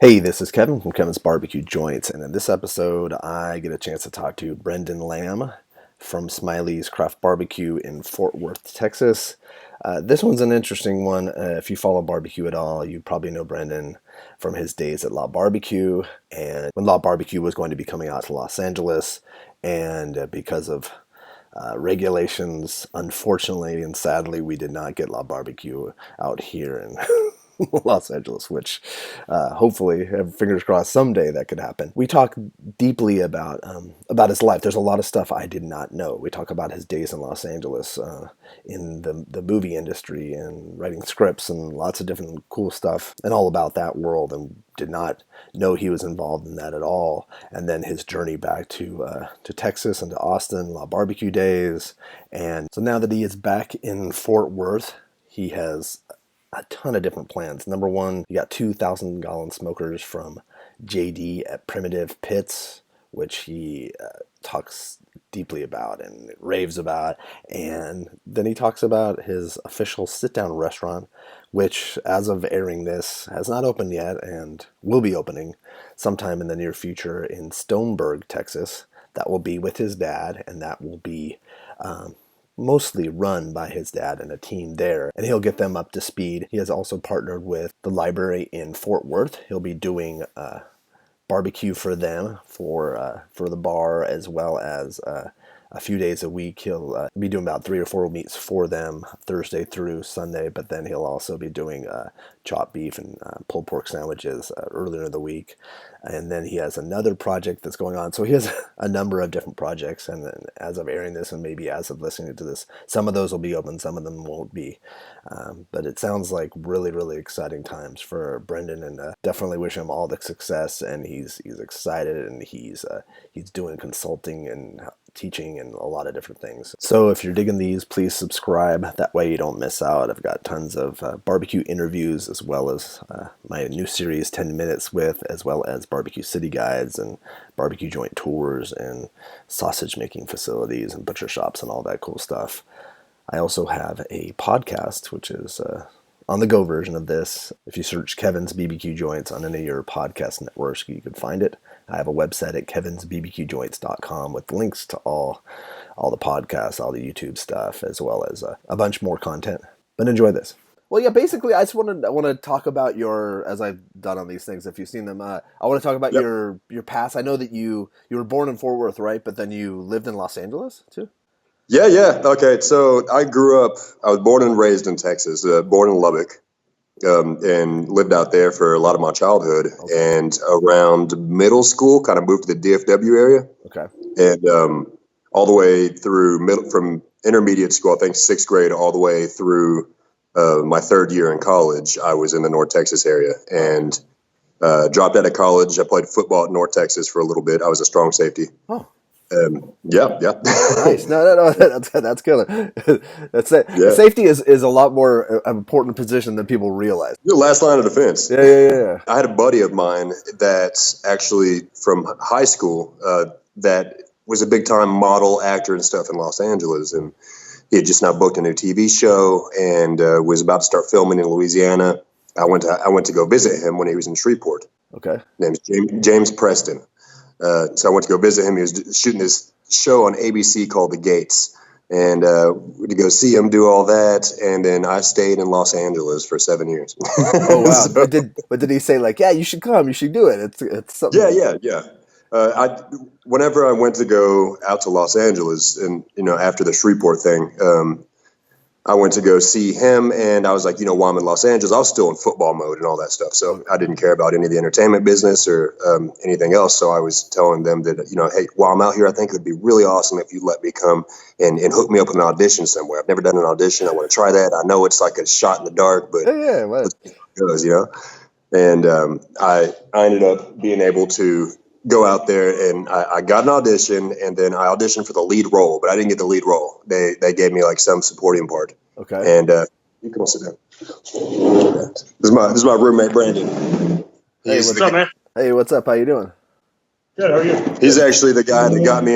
Hey, this is Kevin from Kevin's BBQ Joints, and in this episode, I get a chance to talk to Brendan Lamb from Smiley's Craft Barbecue in Fort Worth, Texas. This one's an interesting one. If you follow barbecue at all, you probably know Brendan from his days at La Barbecue, and when La Barbecue was going to be coming out to Los Angeles, and because of regulations, unfortunately and sadly, we did not get La Barbecue out here in Los Angeles, which hopefully, fingers crossed, someday that could happen. We talk deeply about his life. There's a lot of stuff I did not know. We talk about his days in Los Angeles, in the movie industry, and writing scripts, and lots of different cool stuff, and all about that world. And did not know he was involved in that at all. And then his journey back to Texas and to Austin, La Barbecue days. And so now that he is back in Fort Worth, he has a ton of different plans. Number one, you got 2,000-gallon smokers from JD at Primitive Pits, which he talks deeply about and raves about. And then he talks about his official sit-down restaurant, which, as of airing this, has not opened yet and will be opening sometime in the near future in Stoneburg, Texas. That will be with his dad, and that will be mostly run by his dad and a team there, and he'll get them up to speed. He has also partnered with the library in Fort Worth. He'll be doing barbecue for them for the bar, as well as a few days a week. He'll be doing about 3 or 4 meets for them Thursday through Sunday, but then he'll also be doing chopped beef and pulled pork sandwiches earlier in the week. And then he has another project that's going on. So he has a number of different projects, and then as of airing this, and maybe as of listening to this, some of those will be open, some of them won't be. But it sounds like really, really exciting times for Brendan, and definitely wish him all the success. And he's excited, and he's doing consulting and teaching and a lot of different things. So if you're digging these, please subscribe. That way you don't miss out. I've got tons of barbecue interviews, as well as my new series 10 Minutes With, as well as barbecue city guides and barbecue joint tours and sausage making facilities and butcher shops and all that cool stuff. I also have a podcast, which is on the go version of this. If you search Kevin's BBQ Joints on any of your podcast networks, you can find it. I have a website at kevinsbbqjoints.com with links to all the podcasts, all the YouTube stuff, as well as a bunch more content. But enjoy this. Well, yeah, basically, I want to talk about your, as I've done on these things, if you've seen them, I want to talk about your past. I know that you were born in Fort Worth, right? But then you lived in Los Angeles, too? Yeah. Okay, so I was born and raised in Texas, born in Lubbock, and lived out there for a lot of my childhood. Okay. And around middle school, kind of moved to the DFW area. Okay. And all the way through from intermediate school, I think 6th grade, all the way through my 3rd year in college, I was in the North Texas area. And dropped out of college. I played football at North Texas for a little bit. I was a strong safety. Oh. Yeah. Nice. No, that's killer. That's it. Yeah. Safety is a lot more important position than people realize. The last line of defense. Yeah. I had a buddy of mine that's actually from high school that was a big time model, actor, and stuff in Los Angeles, and he had just now booked a new TV show and was about to start filming in Louisiana. I went to go visit him when he was in Shreveport. Okay. His name's James Preston. So I went to go visit him. He was shooting this show on ABC called The Gates, and to go see him do all that. And then I stayed in Los Angeles for 7 years. Oh wow! So, but did he say like, yeah, you should come, you should do it? It's something. Yeah. Whenever I went to go out to Los Angeles, and after the Shreveport thing, I went to go see him, and I was like, while I'm in Los Angeles, I was still in football mode and all that stuff. So I didn't care about any of the entertainment business or anything else. So I was telling them that, hey, while I'm out here, I think it would be really awesome if you let me come and hook me up with an audition somewhere. I've never done an audition. I want to try that. I know it's like a shot in the dark, but yeah, let's see how it goes, And I ended up being able to go out there, and I got an audition, and then I auditioned for the lead role, but I didn't get the lead role. They gave me like some supporting part. Okay. And you can all sit down. This is my roommate Brandon. Hey, what's up, man? Hey, what's up? How you doing? Good. How are you? He's actually the guy that got me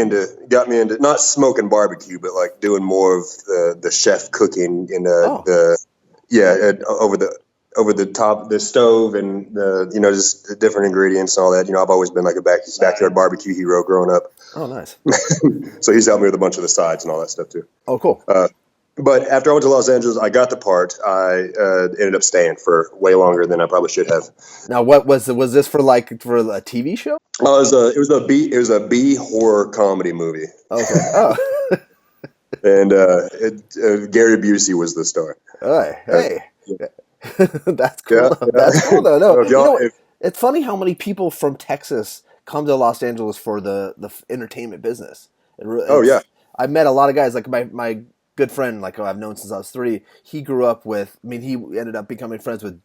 into not smoking barbecue, but like doing more of the chef cooking in over over the top, the stove, and just the different ingredients and all that. I've always been like a backyard barbecue hero growing up. Oh, nice. So he's helped me with a bunch of the sides and all that stuff too. Oh, cool. But after I went to Los Angeles, I got the part. I ended up staying for way longer than I probably should have. Now, what was this for a TV show? It was a B horror comedy movie. Okay. Oh. And Gary Busey was the star. Hey. That's cool. Yeah. That's cool though. No, it's funny how many people from Texas come to Los Angeles for the entertainment business. Yeah. I met a lot of guys, like my good friend, like I've known since I was 3. He grew up with. I mean, he ended up becoming friends with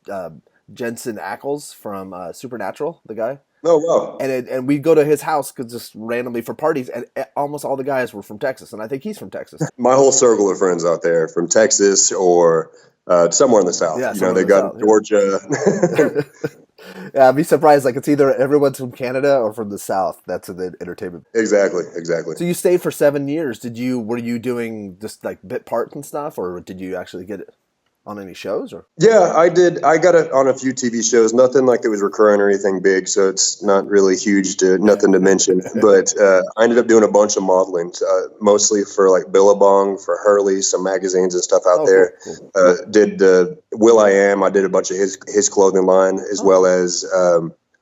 Jensen Ackles from Supernatural, the guy. Oh wow! And we'd go to his house just randomly for parties, and almost all the guys were from Texas, and I think he's from Texas. My whole circle of friends out there from Texas or somewhere in the South. Yeah, they got South, Georgia. Yeah, I'd be surprised. Like, it's either everyone's from Canada or from the South. That's the entertainment. Exactly. So you stayed for 7 years. Were you doing just like bit parts and stuff, or did you actually get it on any shows? Or yeah, I did. I got it on a few TV shows. Nothing like it was recurring or anything big, so it's not really huge. Nothing to mention. But I ended up doing a bunch of modeling, mostly for like Billabong, for Hurley, some magazines and stuff out there. Cool. Did Will.i.am. I did a bunch of his clothing line, as well as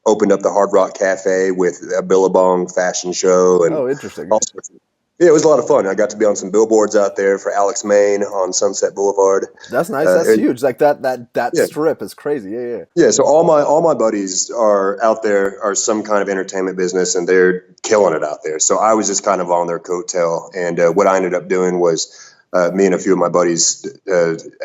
opened up the Hard Rock Cafe with a Billabong fashion show. And interesting. All sorts of. Yeah, it was a lot of fun. I got to be on some billboards out there for Alex Main on Sunset Boulevard. That's nice. That's huge. Like that strip is crazy. Yeah. Yeah. So all my buddies are out there, are some kind of entertainment business, and they're killing it out there. So I was just kind of on their coattail. And what I ended up doing was me and a few of my buddies,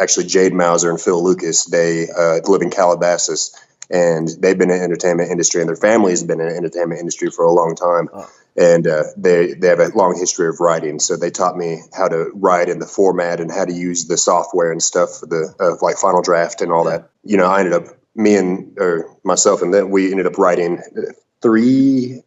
actually Jade Mauser and Phil Lucas, they live in Calabasas, and they've been in the entertainment industry, and their family's been in the entertainment industry for a long time. Oh. And they have a long history of writing, so they taught me how to write in the format and how to use the software and stuff for the like Final Draft and all that. I ended up myself and then we ended up writing three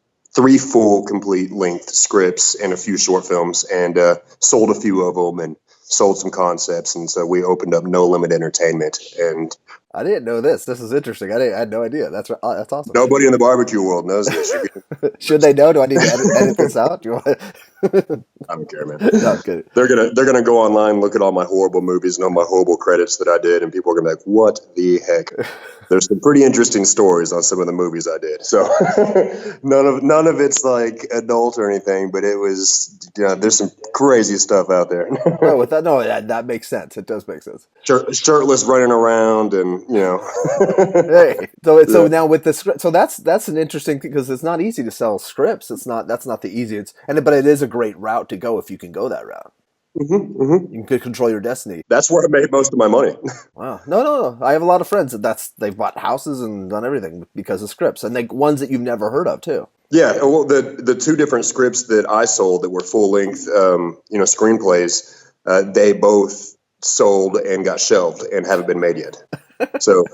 full complete length scripts and a few short films, and sold a few of them and sold some concepts, and so we opened up No Limit Entertainment. And I didn't know this. This is interesting. I had no idea. That's awesome. Nobody in the barbecue world knows this. Should they know? Do I need to edit this out? I don't care, man. No, good. They're gonna go online, look at all my horrible movies and all my horrible credits that I did, and people are gonna be like, "What the heck?" There's some pretty interesting stories on some of the movies I did. So none of it's like adult or anything, but it was, there's some crazy stuff out there. That makes sense. It does make sense. Shirtless running around, and Hey, so now with the script, so that's an interesting thing, because it's not easy to sell scripts. That's not the easiest, but it is a great route to go if you can go that route. Mm-hmm, mm-hmm. You can control your destiny. That's where I made most of my money. Wow. No. I have a lot of friends they've bought houses and done everything because of scripts, and ones that you've never heard of too. Yeah. Well, the two different scripts that I sold that were full length, screenplays, they both sold and got shelved and haven't been made yet. So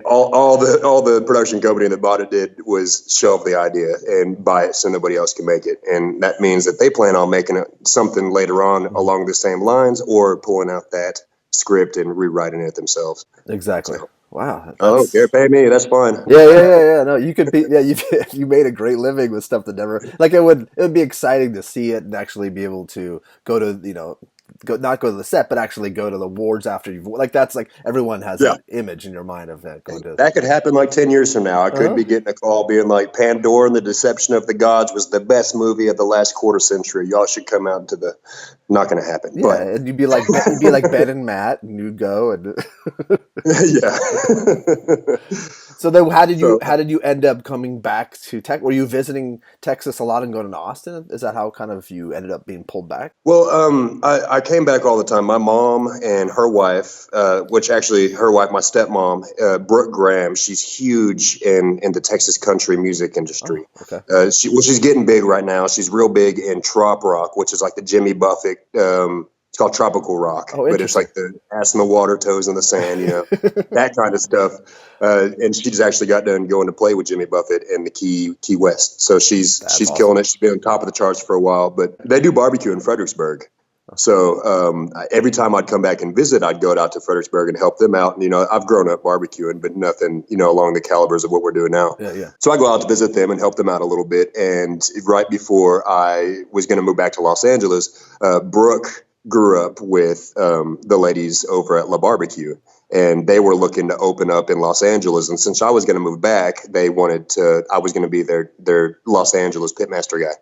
all the production company that bought it did was shelve the idea and buy it so nobody else can make it. And that means that they plan on making something later on along the same lines, or pulling out that script and rewriting it themselves. Exactly. So, wow. Oh, care, pay me. That's fine. Yeah. No, you could be. Yeah, you made a great living with stuff that never. Like, it would be exciting to see it and actually be able to go to not go to the set, but actually go to the awards after you've, like, that's like, everyone has that image in your mind of going to. That could happen like 10 years from now. I could be getting a call being like, Pandora and the Deception of the Gods was the best movie of the last quarter century. Y'all should come out to the. Not going to happen. Yeah, but. And you'd be like Ben and Matt, and you'd go and. Yeah. So then, how did you end up coming back to Texas? Were you visiting Texas a lot and going to Austin? Is that how kind of you ended up being pulled back? Well, I came back all the time. My mom and her wife, my stepmom, Brooke Graham, she's huge in the Texas country music industry. Oh, okay. She's getting big right now. She's real big in trop rock, which is like the Jimmy Buffett. It's called tropical rock, but it's like the ass in the water, toes in the sand, that kind of stuff. And she's actually got done going to play with Jimmy Buffett in the Key West. So she's awesome. Killing it. She's been on top of the charts for a while, but they do barbecue in Fredericksburg. So every time I'd come back and visit, I'd go out to Fredericksburg and help them out. And, I've grown up barbecuing, but nothing, along the calibers of what we're doing now. Yeah, yeah. So I go out to visit them and help them out a little bit. And right before I was going to move back to Los Angeles, Brooke grew up with the ladies over at La Barbecue. And they were looking to open up in Los Angeles. And since I was going to move back, I was going to be their Los Angeles pitmaster guy.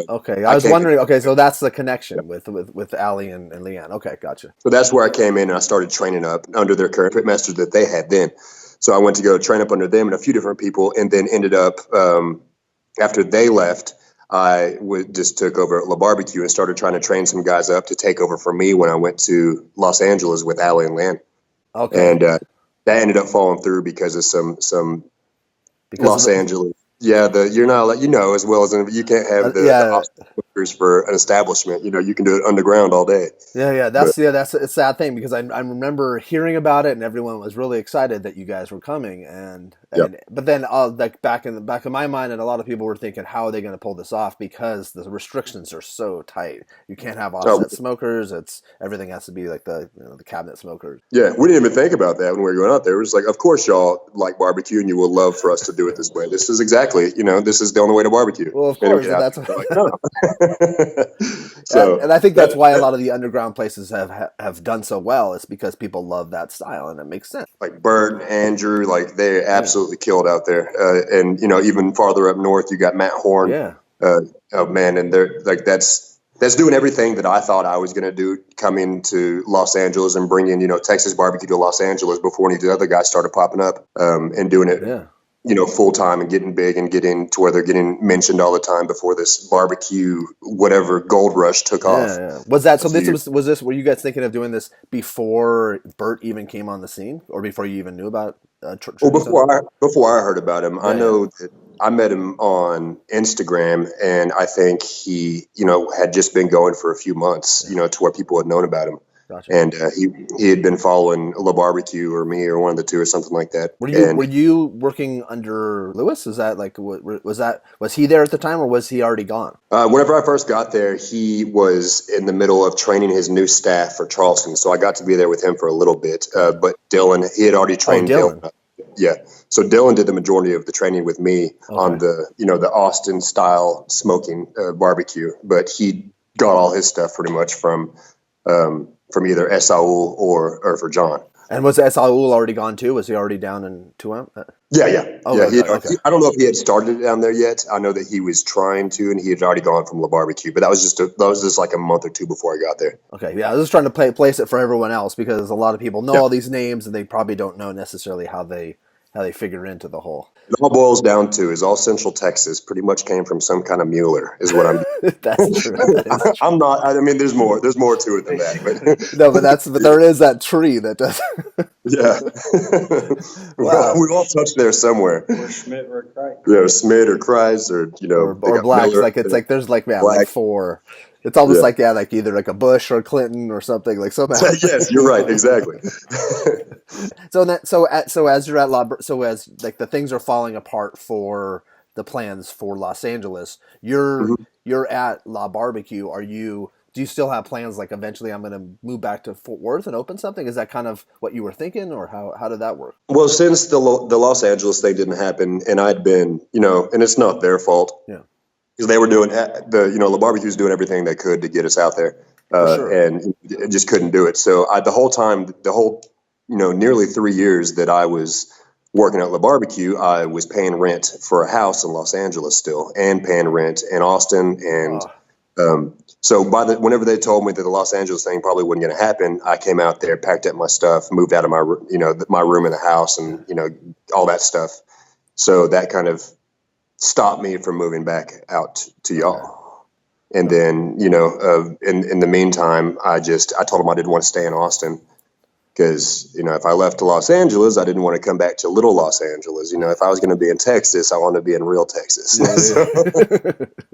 Okay. I was wondering. Okay, so that's the connection with Allie and Leanne. Okay, gotcha. So that's where I came in and I started training up under their current pitmaster that they had then. So I went to go train up under them and a few different people, and then ended up, after they left, just took over at La Barbecue and started trying to train some guys up to take over for me when I went to Los Angeles with Allie and Leanne. Okay. And that ended up falling through because of some Los Angeles. Yeah, you're not as well as you can't have the obstacles for an establishment. You can do it underground all day. Yeah. That's a sad thing because I remember hearing about it and everyone was really excited that you guys were coming but then like back in my mind, and a lot of people were thinking, how are they going to pull this off because the restrictions are so tight. You can't have offset smokers. Everything has to be like the cabinet smokers. Yeah, we didn't even think about that when we were going out there. It was like, of course y'all like barbecue and you will love for us to do it this way. This is exactly, this is the only way to barbecue. Well, of course, that's like, no. and I think that's why a lot of the underground places have done so well. It's because people love that style, and it makes sense. Like Bert, Andrew, like they're absolutely killed out there. And even farther up north, you got Matt Horn. Yeah. And they're like that's doing everything that I thought I was going to do, coming to Los Angeles and bringing Texas barbecue to Los Angeles before any of the other guys started popping up and doing it. Yeah. Full time and getting big and getting to where they're getting mentioned all the time before this barbecue, whatever gold rush took off. Yeah. Was that, so this, were you guys thinking of doing this before Bert even came on the scene or before you even knew about before I heard about him? I know that I met him on Instagram, and I think he, had just been going for a few months, to where people had known about him. Gotcha. And he had been following La Barbecue or me or one of the two or something like that. Were you working under Lewis? Is that like was he there at the time or was he already gone? Whenever I first got there, he was in the middle of training his new staff for Charleston, so I got to be there with him for a little bit. But Dylan, he had already trained Dylan. Yeah, so Dylan did the majority of the training with me on the the Austin style smoking barbecue, but he got all his stuff pretty much from either Saul or for John. And was Saul already gone too? Was he already down in Tuam? Yeah. Oh, yeah. Okay. I don't know if he had started down there yet. I know that he was trying to, and he had already gone from La Barbecue. But that was just like a month or two before I got there. Okay, yeah. I was just trying to place it for everyone else because a lot of people know all these names and they probably don't know necessarily how they figure into the whole. It all boils down to is all Central Texas pretty much came from some kind of Mueller, is what I'm. That's true. I'm not. I mean, there's more to it than that. But no, but there is that tree that does. Yeah. Wow. We all touched there somewhere. Or Schmidt or Kreis. Yeah, Schmidt or Kreis or or Blacks. Miller. Like it's like there's like like four. It's almost like like either like a Bush or Clinton or something like somehow. Yes, you're right. Exactly. So as you're at as like the things are falling apart for the plans for Los Angeles, you're at La Barbecue. Do you still have plans like eventually I'm going to move back to Fort Worth and open something? Is that kind of what you were thinking, or how did that work? Well, since the Los Angeles thing didn't happen, and I'd been and it's not their fault. Yeah. Because they were doing La Barbecue's doing everything they could to get us out there, and just couldn't do it. So the whole nearly 3 years that I was working at La Barbecue, I was paying rent for a house in Los Angeles still, and paying rent in Austin, and so whenever they told me that the Los Angeles thing probably wasn't going to happen, I came out there, packed up my stuff, moved out of my my room in the house, and all that stuff. So that kind of stopped me from moving back out to y'all. And then, in the meantime, I told them I didn't want to stay in Austin because, if I left to Los Angeles, I didn't want to come back to little Los Angeles. If I was going to be in Texas, I wanted to be in real Texas.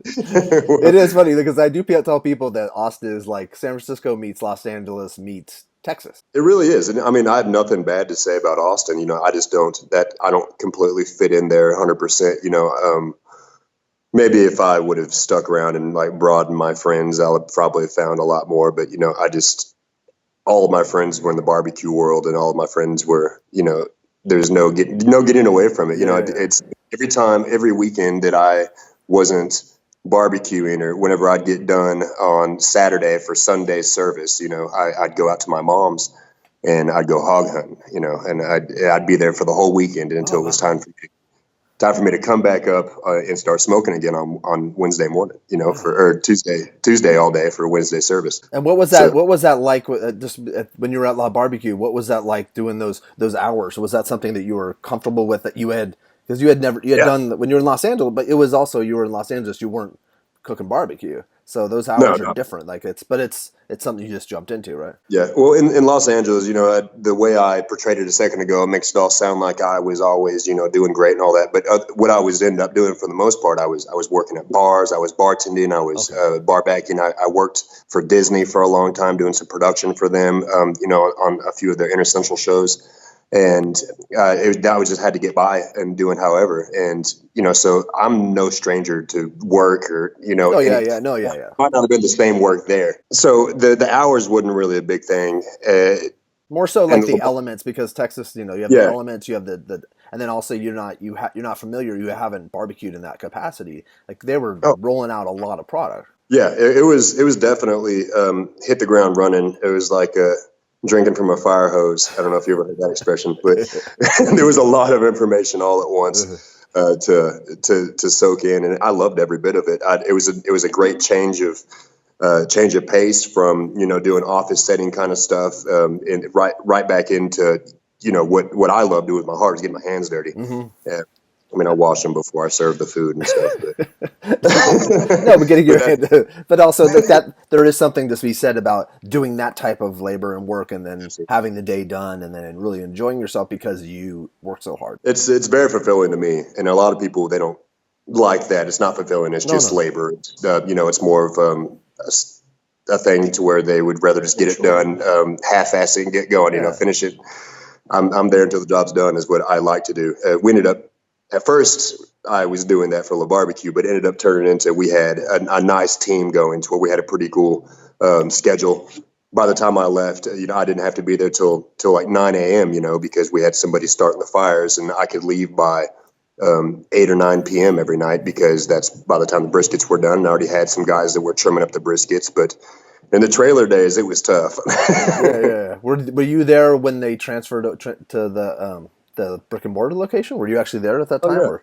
It is funny because I do tell people that Austin is like San Francisco meets Los Angeles meets Texas. It really is. And I mean, I have nothing bad to say about Austin. I just I don't completely fit in there 100%. maybe if I would have stuck around and like broadened my friends, I would probably have found a lot more. But all of my friends were in the barbecue world, and all of my friends were, there's no getting away from it. Yeah, yeah. It's every weekend that I wasn't barbecuing, or whenever I'd get done on Saturday for Sunday service, I'd go out to my mom's and I'd go hog hunting, and I'd be there for the whole weekend until Oh, it was wow. time for me to come back up and start smoking again on Wednesday morning, Wow. or Tuesday all day for Wednesday service. And what was that? So What was that like? Just when you were at La Barbecue, what was that like doing those hours? Was that something that you were comfortable with? That you had because you had yeah, done when you were in Los Angeles, but it was also you were in Los Angeles. You weren't cooking barbecue, so those no, hours are no. different. Like it's something you just jumped into, right? Yeah, well, in Los Angeles, the way I portrayed it a second ago, it makes it all sound like I was always, doing great and all that. But what I was ended up doing for the most part, I was working at bars, I was bartending, I was Okay. bar backing. I worked for Disney for a long time, doing some production for them, on a few of their interstitial shows, and that was just had to get by and doing however. And so I'm no stranger to work, or Oh yeah, any yeah, no, yeah, yeah. might not have been the same work there. So the hours wasn't really a big thing. More so like And the elements because Texas, you have the yeah, elements, you have the and then also you're not familiar, you haven't barbecued in that capacity. Like they were oh rolling out a lot of product. yeah, it was definitely hit the ground running. It was like drinking from a fire hose. I don't know if you ever heard that expression, but there was a lot of information all at once to soak in, and I loved every bit of it. It was a great change of pace from doing office setting kind of stuff, and right back into what I love doing with my heart is getting my hands dirty. Hmm. And, I mean, I wash them before I serve the food and stuff, but No, but getting but your hand, but also that there is something to be said about doing that type of labor and work, and then having the day done, and then really enjoying yourself because you work so hard. it's very fulfilling to me, and a lot of people, they don't like that. It's not fulfilling. It's No, just no, no. labor. It's more of a thing to where they would rather just get it done, half-ass it and get going. Yeah. Finish it. I'm there until the job's done is what I like to do. We ended up at first I was doing that for La Barbecue, but it ended up turning into we had a nice team going to where we had a pretty cool schedule. By the time I left, I didn't have to be there till like 9 a.m. Because we had somebody starting the fires, and I could leave by 8 or 9 p.m. every night, because that's by the time the briskets were done. And I already had some guys that were trimming up the briskets, but in the trailer days, it was tough. Yeah, yeah, yeah. Were you there when they transferred to the brick and mortar location? Were you actually there at that Oh time,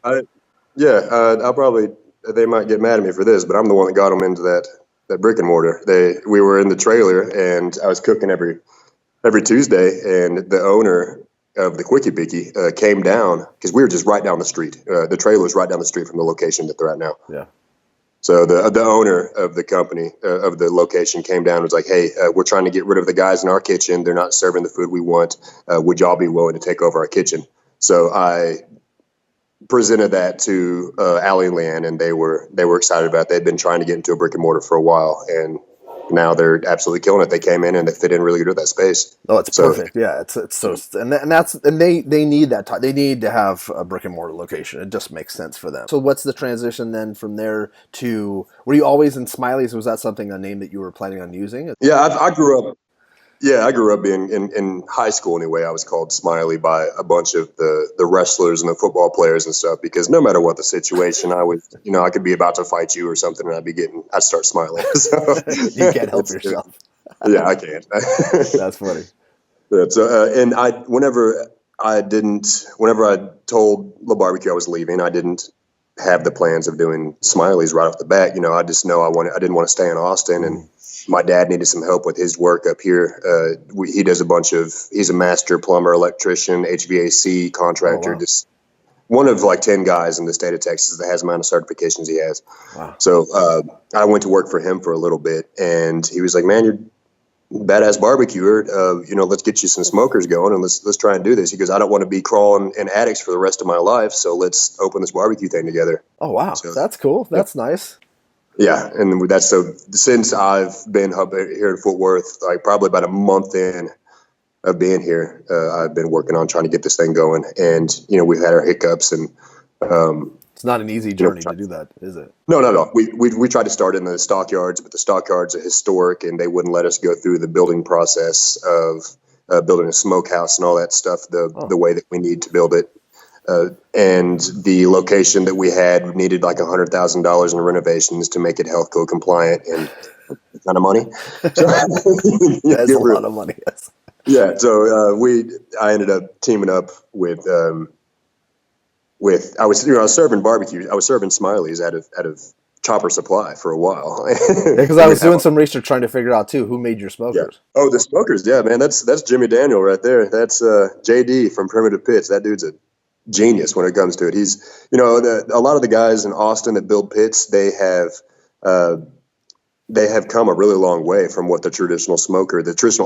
yeah, or? I'll probably, they might get mad at me for this, but I'm the one that got them into that brick and mortar. We were in the trailer, and I was cooking every Tuesday, and the owner of the Quickie Bicky came down, because we were just right down the street. The trailer is right down the street from the location that they're at now. Yeah. So the owner of the company, of the location, came down and was like, "Hey, we're trying to get rid of the guys in our kitchen. They're not serving the food we want. Would y'all be willing to take over our kitchen?" So I presented that to Allie and Leanne, and they were excited about it. They'd been trying to get into a brick and mortar for a while, and now they're absolutely killing it. They came in and they fit in really good with that space. Oh, it's So perfect. Yeah, it's so and they need that time. They need to have a brick and mortar location. It just makes sense for them. So what's the transition then from there to? Were you always in Smiley's? Was that a name that you were planning on using? yeah, I grew up. Yeah, I grew up in high school anyway. I was called Smiley by a bunch of the wrestlers and the football players and stuff, because no matter what the situation, I could be about to fight you or something, and I'd start smiling. So You can't help yourself. yeah, I can't. That's funny. Yeah, so and whenever I told La Barbecue I was leaving, I didn't have the plans of doing Smiley's right off the bat. I just know I didn't want to stay in Austin, and my dad needed some help with his work up here. He does he's a master plumber, electrician, HVAC Oh contractor, wow, just one of like 10 guys in the state of Texas that has the amount of certifications he has. wow. So I went to work for him for a little bit, and he was like, "Man, you're badass barbecuer. Let's get you some smokers going, and let's try and do this." He goes, "I don't want to be crawling in attics for the rest of my life, so let's open this barbecue thing together." Oh wow, So that's cool. That's nice. yeah, and that's so since I've been here in Fort Worth, like probably about a month in of being here, I've been working on trying to get this thing going, and we've had our hiccups, and It's not an easy journey to do that, is it? No. We tried to start in the stockyards, but the stockyards are historic, and they wouldn't let us go through the building process of building a smokehouse and all that stuff the way that we need to build it. And the location that we had needed like $100,000 in renovations to make it health code compliant, and kind of money. So, That's a lot of money. Yes. Yeah, so I ended up teaming up with I was serving barbecue. I was serving Smiley's out of Chopper Supply for a while. Because I was doing some research trying to figure out too who made your smokers. Yeah. Oh, the smokers, yeah, man. That's Jimmy Daniel right there. That's JD from Primitive Pits. That dude's a genius when it comes to it. He's, a lot of the guys in Austin that build pits, they have come a really long way from what the traditional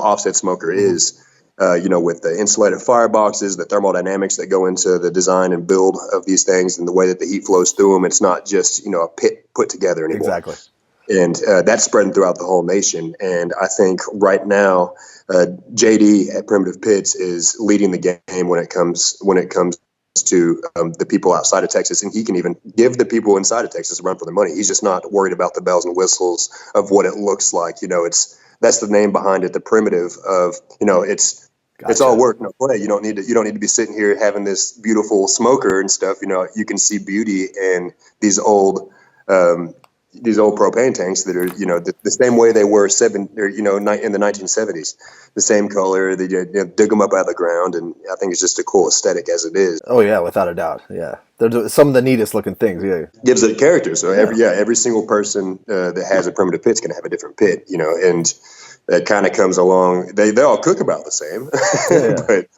offset smoker is. With the insulated fireboxes, the thermodynamics that go into the design and build of these things, and the way that the heat flows through them. It's not just a pit put together anymore. Exactly. And that's spreading throughout the whole nation. And I think right now, JD at Primitive Pits is leading the game when it comes to the people outside of Texas, and he can even give the people inside of Texas a run for their money. He's just not worried about the bells and whistles of what it looks like. That's the name behind it. The primitive of it's all work, no play. You don't need to be sitting here having this beautiful smoker and stuff. You can see beauty in these old propane tanks that are, the same way they were in the 1970s, the same color. They dig them up out of the ground, and I think it's just a cool aesthetic as it is. Oh yeah, without a doubt. Yeah, they're some of the neatest looking things. Yeah, gives it a character. So every single person that has a primitive pit's going to have a different pit, and that kind of comes along. They all cook about the same, but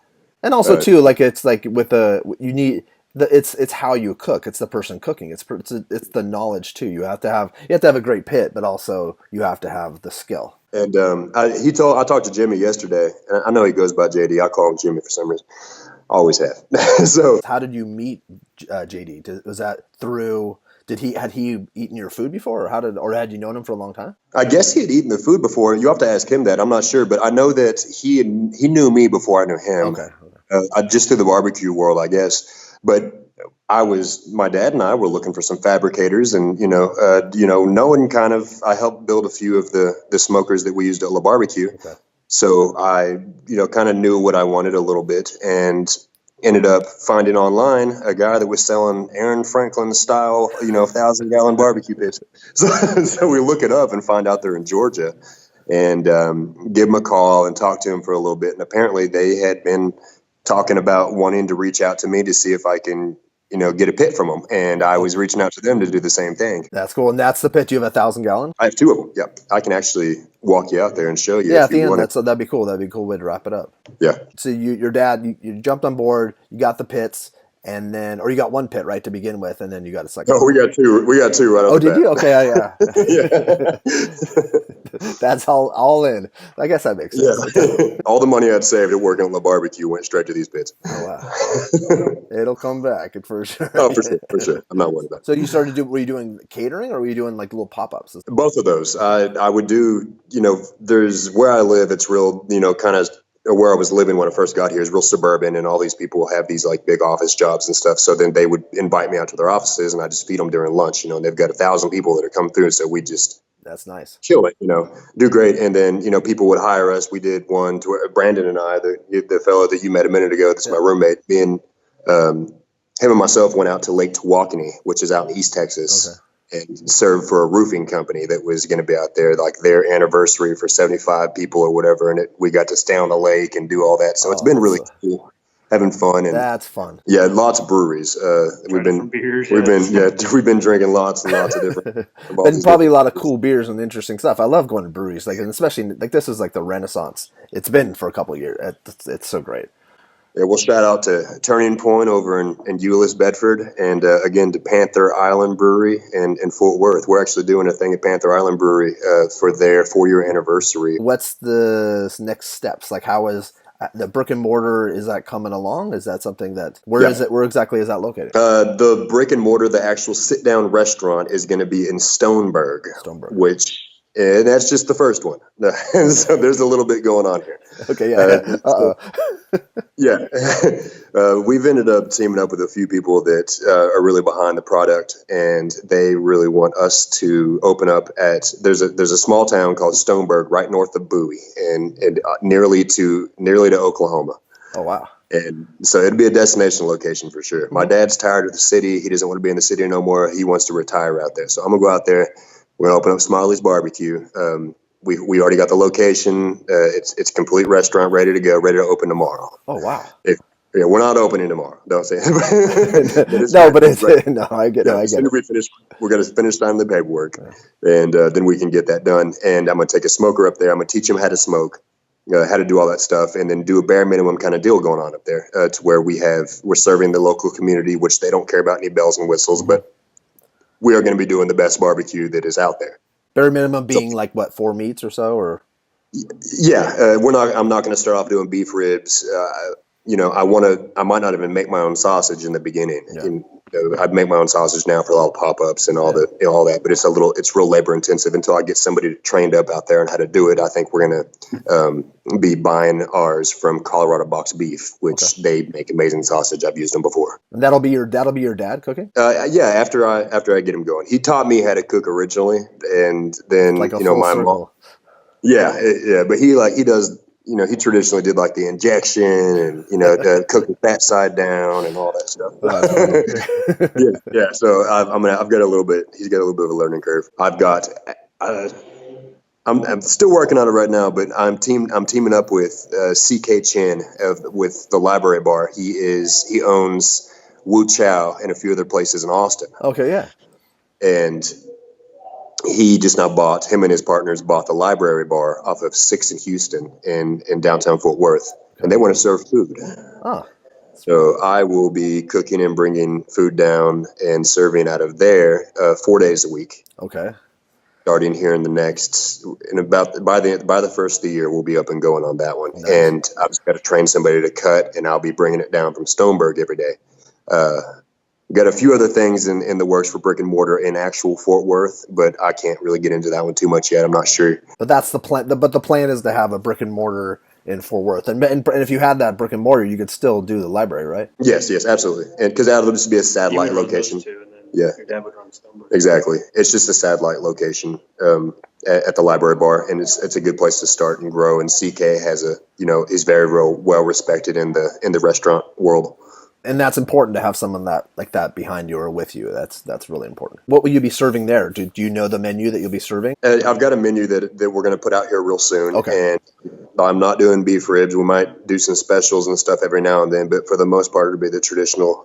and also too, like it's like with you need. It's how you cook. It's the person cooking. It's the knowledge too. You have to have a great pit, but also you have to have the skill. And I talked to Jimmy yesterday, and I know he goes by JD. I call him Jimmy for some reason. Always have. So how did you meet JD? Was that through? Had he eaten your food before, or had you known him for a long time? I guess he had eaten the food before. You have to ask him that. I'm not sure, but I know that he knew me before I knew him. Okay. Just through the barbecue world, I guess. But my dad and I were looking for some fabricators, and knowing kind of, I helped build a few of the smokers that we used at La Barbecue. Okay. So I, kind of knew what I wanted a little bit, and ended up finding online a guy that was selling Aaron Franklin style, 1,000-gallon barbecue pits. So we look it up and find out they're in Georgia, and give him a call and talk to him for a little bit. And apparently they had been talking about wanting to reach out to me to see if I can, get a pit from them. And I was reaching out to them to do the same thing. That's cool. And that's the pit. You have 1,000 gallon? I have two of them. Yeah. I can actually walk you out there and show you. Yeah, at the end. That'd be cool. That'd be a cool way to wrap it up. Yeah. So your dad, you jumped on board, you got the pits, and then, or you got one pit, right, to begin with, and then you got a second. Oh, we got two right off the bat. Did you? Okay, yeah. Yeah. That's all in. I guess that makes sense. Yeah. All the money I'd saved at working on the barbecue went straight to these pits. Oh, wow. It'll come back for sure. Oh, for sure. I'm not worried about it. So you were you doing catering, or were you doing like little pop-ups? Both of those. I would do, there's where I live, it's real, kind of where I was living when I first got here is real suburban, and all these people have these like big office jobs and stuff. So then they would invite me out to their offices, and I just feed them during lunch, and they've got 1,000 people that are coming through. So we just, that's nice. Kill it, do great. And then, people would hire us. We did one to where Brandon and I, the fellow that you met a minute ago, that's my roommate, him and myself went out to Lake Tawakoni, which is out in East Texas. Okay. And served for a roofing company that was going to be out there, like their anniversary for 75 people or whatever. And we got to stay on the lake and do all that. So it's been really cool, having fun. And that's fun. Yeah, lots of breweries. We've been drinking lots and lots of different. And probably a lot of cool beers and interesting stuff. I love going to breweries, and especially like this is like the Renaissance. It's been for a couple of years. It's so great. Yeah, we'll shout out to Turning Point over in Euless, Bedford, and again to Panther Island Brewery in Fort Worth. We're actually doing a thing at Panther Island Brewery for their 4-year anniversary. What's the next steps? Like, how is the brick and mortar? Is that coming along? Is that something that is it? Where exactly is that located? The brick and mortar, the actual sit down restaurant, is going to be in Stoneburg, which And that's just the first one. So there's a little bit going on here. Okay, yeah. Yeah. We've ended up teaming up with a few people that are really behind the product, and they really want us to open up at there's a small town called Stoneburg right north of Bowie, and nearly to Oklahoma. Oh, wow. And so it'd be a destination location for sure. My dad's tired of the city. He doesn't want to be in the city no more. He wants to retire out there. So I'm gonna go out there. We're gonna open up Smiley's Barbecue. We already got the location. It's a complete restaurant, ready to go, ready to open tomorrow. Oh, wow. Yeah, we're not opening tomorrow. Don't say it. No, but it's no, I get it. As soon as we finish, we're going to finish signing the paperwork, and then we can get that done. And I'm going to take a smoker up there. I'm going to teach him how to smoke, how to do all that stuff, and then do a bare minimum kind of deal going on up there to where we're serving the local community, which they don't care about any bells and whistles, but we are going to be doing the best barbecue that is out there. Bare minimum being like what, 4 meats or so, or? Yeah, I'm not going to start off doing beef ribs. I might not even make my own sausage in the beginning. Yeah. I'd make my own sausage now for all the pop-ups and all that, but it's real labor intensive until I get somebody trained up out there on how to do it. I think we're going to be buying ours from Colorado Box Beef, which they make amazing sausage. I've used them before. And that'll be your dad cooking? Yeah, after I get him going. He taught me how to cook originally, and then like a my circle. mom. Yeah, but he does. He traditionally did like the injection and, cook the fat side down and all that stuff. Yeah. So I've got a little bit, he's got a little bit of a learning curve. I'm still working on it right now, but I'm teaming up with CK Chen with the Library Bar. He owns Wu Chow and a few other places in Austin. Okay. Yeah. And he just now him and his partners bought the Library Bar off of 6th and Houston in downtown Fort Worth, and they want to serve food. Oh. So I will be cooking and bringing food down and serving out of there 4 days a week. Okay. Starting here by the first of the year, we'll be up and going on that one. Nice. And I've just got to train somebody to cut, and I'll be bringing it down from Stoneburg every day. Got a few other things in the works for brick and mortar in actual Fort Worth, but I can't really get into that one too much yet. I'm not sure. But that's the plan. But the plan is to have a brick and mortar in Fort Worth, and if you had that brick and mortar, you could still do the library, right? Yes, absolutely. And because that'll just be a satellite location. Yeah, exactly. It's just a satellite location at the Library Bar, and it's a good place to start and grow. And CK has is very well respected in the restaurant world. And that's important to have someone like that behind you or with you. That's really important. What will you be serving there? Do you know the menu that you'll be serving? I've got a menu that we're going to put out here real soon. Okay. And I'm not doing beef ribs. We might do some specials and stuff every now and then, but for the most part, it'll be the traditional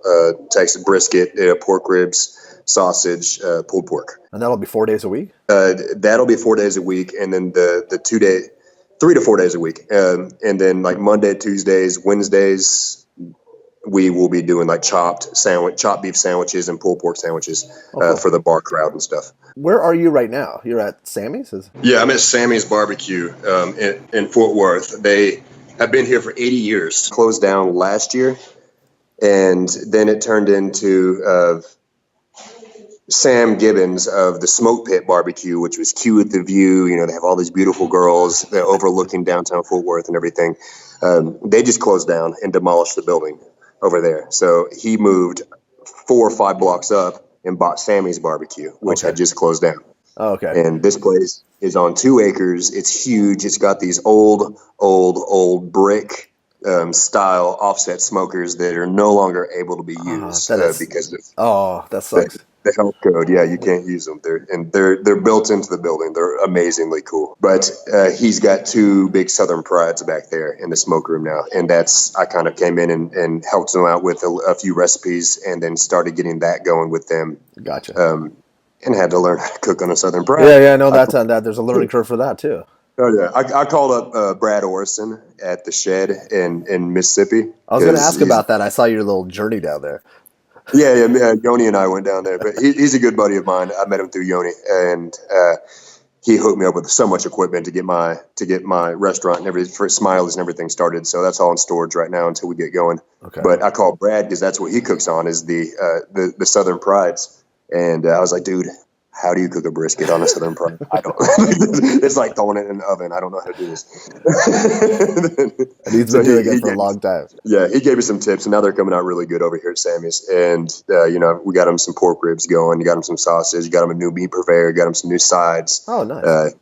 Texas brisket, pork ribs, sausage, pulled pork. And that'll be 4 days a week? That'll be 4 days a week, and then the 3 to 4 days a week. And then like Monday, Tuesdays, Wednesdays, we will be doing like chopped beef sandwiches and pulled pork sandwiches for the bar crowd and stuff. Where are you right now? You're at Sammy's? Yeah, I'm at Sami's Barbecue in Fort Worth. They have been here for 80 years. Closed down last year, and then it turned into Sam Gibbons of the Smoke Pit Barbecue, which was cute with the view. They have all these beautiful girls overlooking downtown Fort Worth and everything. They just closed down and demolished the building over there. So he moved 4 or 5 blocks up and bought Sami's Barbecue, which had just closed down. Oh, okay. And this place is on 2 acres. It's huge. It's got these old brick style offset smokers that are no longer able to be used because of that sucks. The health code. Yeah, you can't use them. They're built into the building. They're amazingly cool. But he's got 2 big Southern Prides back there in the smoke room now, and I kind of came in and helped them out with a few recipes, and then started getting that going with them. Gotcha. And had to learn how to cook on a Southern Pride. Yeah, no, that's on that. There's a learning curve for that too. Oh yeah, I called up Brad Orison at the Shed in Mississippi. I was going to ask about that. I saw your little journey down there. Yeah, Yoni and I went down there, but he's a good buddy of mine. I met him through Yoni, and he hooked me up with so much equipment to get my restaurant and everything for Smiley's and everything started. So that's all in storage right now until we get going. Okay. But I called Brad because that's what he cooks on is the Southern Prides, and I was like, dude, how do you cook a brisket on a Southern prime? I don't. It's like throwing it in the oven. I don't know how to do this. And he's been doing it for a long time. Yeah, he gave me some tips, and now they're coming out really good over here at Sammy's. And we got him some pork ribs going. You got him some sausage. You got him a new meat purveyor. Got him some new sides. Oh, nice.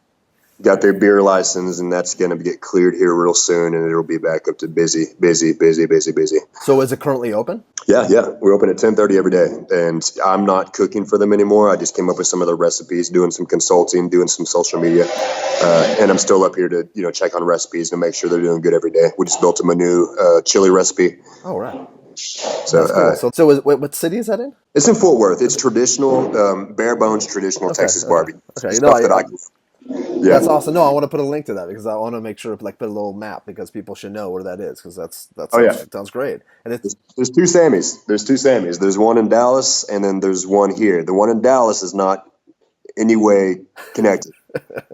Got their beer license, and that's going to get cleared here real soon, and it'll be back up to busy. So is it currently open? Yeah. We're open at 10:30 every day, and I'm not cooking for them anymore. I just came up with some of the recipes, doing some consulting, doing some social media, and I'm still up here to check on recipes and make sure they're doing good every day. We just built them a new chili recipe. Oh, right. So, cool. So what city is that in? It's in Fort Worth. It's traditional, bare bones, traditional Texas barbecue. Okay, Yeah. That's awesome. No, I want to put a link to that because I want to make sure put a little map because people should know where that is because that sounds great. And there's two Sammys. There's one in Dallas and then there's one here. The one in Dallas is not any way connected.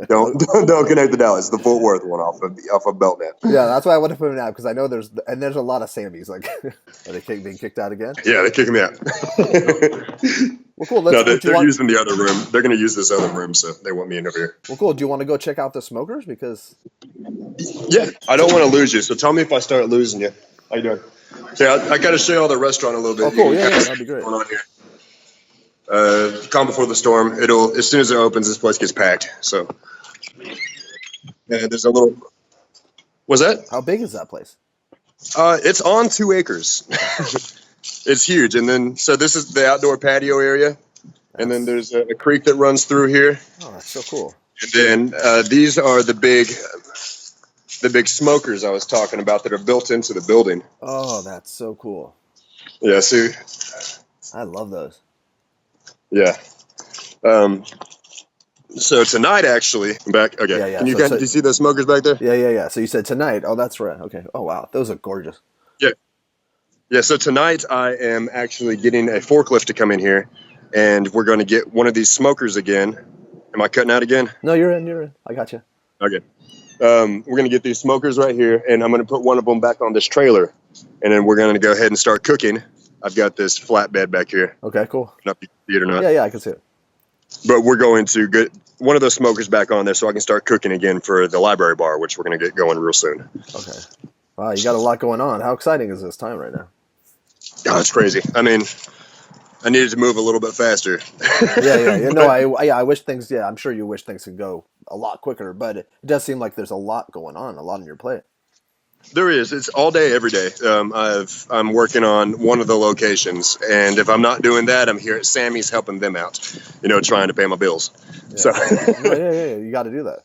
Don't connect to Dallas. The Fort Worth one off of Belknap. Yeah, that's why I want to put it out because I know there's a lot of Sammys. Like, are they being kicked out again? Yeah, they're kicking me out. Well, cool. They're using the other room. They're going to use this other room, so they want me in over here. Well, cool. Do you want to go check out the smokers? Because I don't want to lose you. So tell me if I start losing you. How you doing? Yeah, I got to show you all the restaurant a little bit. Oh, cool. Yeah, that'd be great. Going on here. Calm before the storm. As soon as it opens, this place gets packed. So, there's a little. What's that? How big is that place? It's on 2 acres. It's huge, and then this is the outdoor patio area, and then there's a creek that runs through here. Oh, that's so cool. And then these are the big smokers I was talking about that are built into the building. Oh, that's so cool. Yeah, see, I love those. Yeah. So tonight, actually, I'm back. Okay. Yeah. Can do you see those smokers back there? Yeah. So you said tonight. Oh, that's right. Okay. Oh, wow. Those are gorgeous. Yeah. Yeah. So tonight I am actually getting a forklift to come in here, and we're going to get one of these smokers again. Am I cutting out again? No, you're in. I got you. Okay. We're going to get these smokers right here, and I'm going to put one of them back on this trailer, and then we're going to go ahead and start cooking. I've got this flatbed back here. Okay, cool. I don't know if you can see it or not. Yeah, I can see it. But we're going to get one of those smokers back on there so I can start cooking again for the library bar, which we're going to get going real soon. Okay. Wow, you got a lot going on. How exciting is this time right now? Oh, it's crazy. I mean, I needed to move a little bit faster. Yeah. No, I wish things. Yeah, I'm sure you wish things could go a lot quicker, but it does seem like there's a lot going on, a lot on your plate. There is. It's all day, every day. I'm working on one of the locations, and if I'm not doing that, I'm here at Sammy's helping them out. Trying to pay my bills. Yeah. So yeah. You got to do that.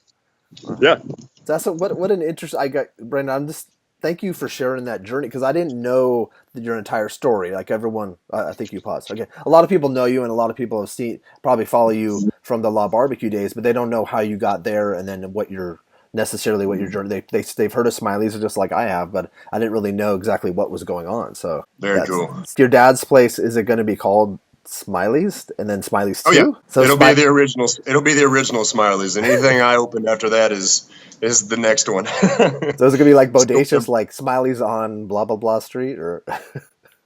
Yeah. That's what an interest. I got, Brandon. Thank you for sharing that journey because I didn't know your entire story. Like everyone, I think you paused. Okay, a lot of people know you, and a lot of people have probably follow you from the La Barbecue days, but they don't know how you got there, and then what your journey. They've heard of Smiley's just like I have, but I didn't really know exactly what was going on. So very cool. Your dad's place, is it going to be called Smiley's and then Smiley's 2? Oh yeah, so it'll be the original. It'll be the original Smiley's, and anything I opened after that is the next one. So is it gonna be like bodacious, like Smiley's on blah blah blah street, or?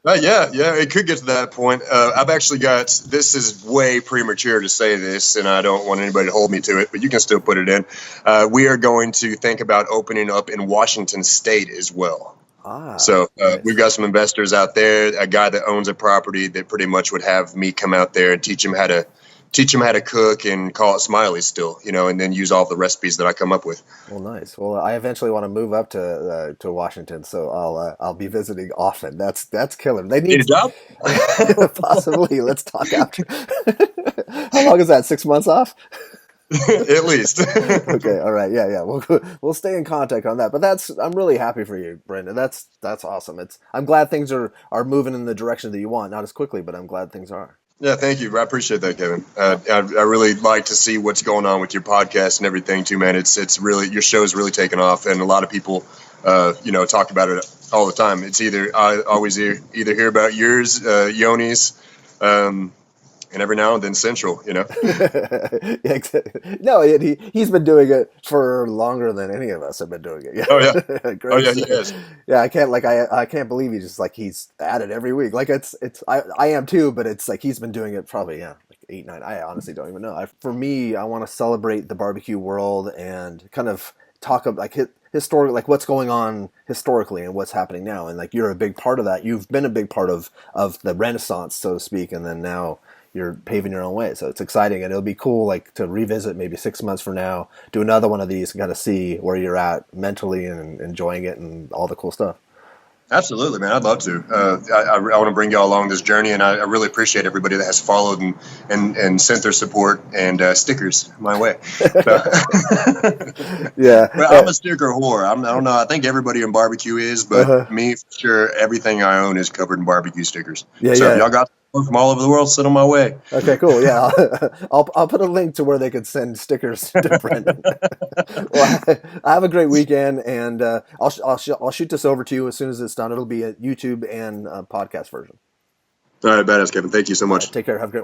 Yeah, it could get to that point. I've actually got. This is way premature to say this, and I don't want anybody to hold me to it, but you can still put it in. We are going to think about opening up in Washington State as well. So nice. We've got some investors out there, a guy that owns a property that pretty much would have me come out there and teach him how to cook and call it Smiley still, and then use all the recipes that I come up with. Well, nice. Well, I eventually want to move up to Washington, so I'll be visiting often. That's killer. They need a job? Possibly. Let's talk after. How long is that? 6 months off? At least. Okay. All right. Yeah. We'll stay in contact on that. But I'm really happy for you, Brendan. That's awesome. I'm glad things are moving in the direction that you want. Not as quickly, but I'm glad things are. Yeah, thank you. I appreciate that, Kevin. I really like to see what's going on with your podcast and everything too, man. It's really, your show's really taken off, and a lot of people, talk about it all the time. It's I always either hear about yours, Yoni's, and every now and then Central, Yeah, no, he's been doing it for longer than any of us have been doing it. Yeah. Oh yeah. Oh yeah, he is. Yeah, I can't believe he's just like he's at it every week. Like I am too, but it's like he's been doing it probably like 8, 9. I honestly don't even know. For me, I want to celebrate the barbecue world and kind of talk about like historic, like what's going on historically and what's happening now. And like you're a big part of that. You've been a big part of the Renaissance, so to speak, and then now you're paving your own way. So it's exciting, and it'll be cool like to revisit maybe 6 months from now, do another one of these, and kind of see where you're at mentally and enjoying it and all the cool stuff. Absolutely, man. I'd love to. I want to bring y'all along this journey, and I really appreciate everybody that has followed and sent their support and stickers my way. So, Yeah. but I'm a sticker whore. I don't know. I think everybody in barbecue is, but me, for sure, everything I own is covered in barbecue stickers. Yeah, So if yeah. y'all got support from all over the world, send them my way. Okay, cool. Yeah, I'll put a link to where they could send stickers to Brendan. Well, I have a great weekend, and I'll shoot this over to you as soon as it's done. It'll be a YouTube and podcast version. All right, badass, Kevin. Thank you so All right, much. take care. Have a great one.